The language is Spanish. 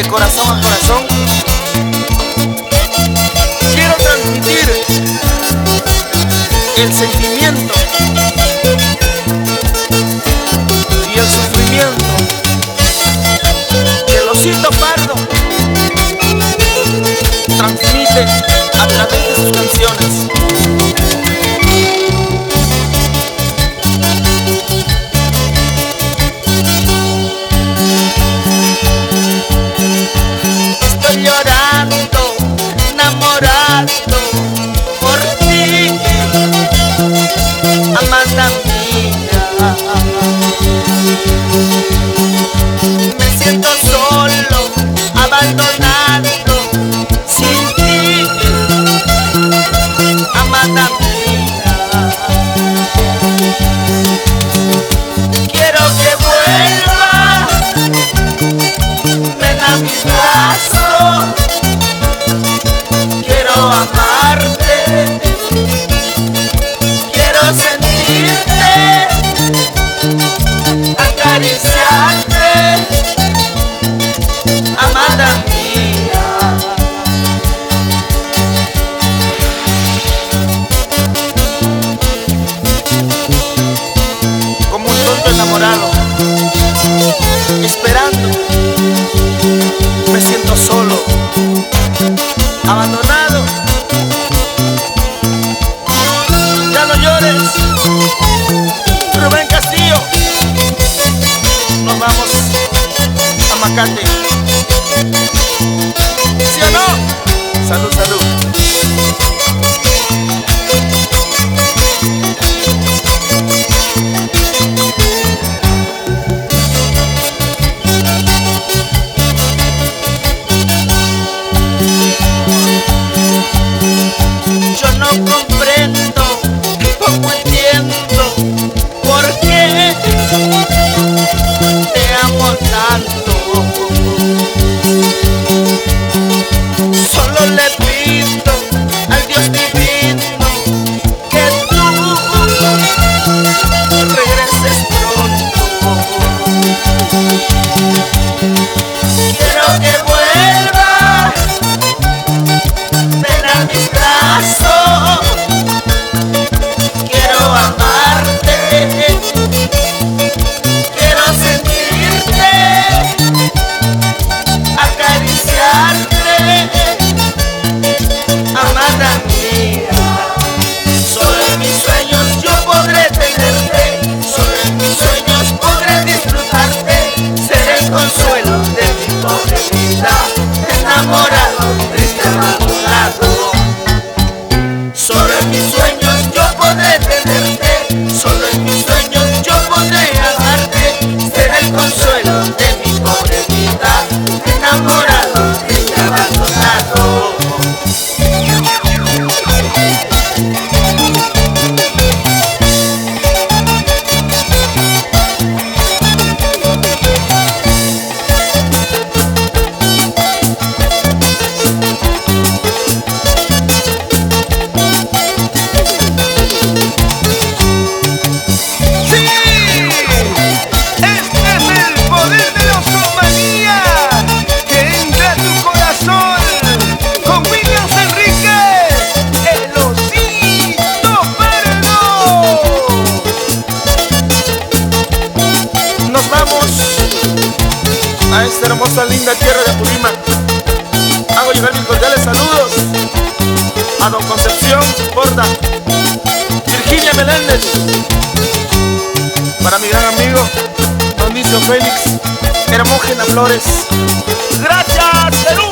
corazón a corazón, quiero transmitir el sentimiento y el sufrimiento que el Osito Pardo transmite a través de sus canciones. Estoy llorando, enamorado por ti, amada mía. Me siento solo, abandonado sin ti, amada mía. Quiero que vuelva, ven a mis brazos. Quiero amarte, quiero sentirte, acariciarte, amada mía. Como un tonto enamorado, esperando, me siento solo, abandonado. Ya no llores, Rubén Castillo. Nos vamos a Macate. ¿Sí o no? Salud, salud. Yo no comprendo, poco entiendo por qué te amo tanto. Solo le pido al Dios divino que tú regreses pronto. Quiero que vuelva, ven a mis brazos. Quiero amarte, quiero sentirte, acariciarte, amada mía. Solo en mis sueños yo podré tenerte, solo en mis sueños podré disfrutarte. Seré el consuelo de mi pobre vida, enamorado, triste, abandonado. Solo en mis sueños yo podré tenerte, solo en mis sueños yo podré amarte. Seré el consuelo de mi pobre vida, enamorado, triste, abandonado. A esta hermosa, linda tierra de Apurímac hago llegar mis cordiales saludos a don Concepción Borda, Virginia Meléndez, para mi gran amigo don Dicio Félix, Hermógena Flores. Gracias, Perú.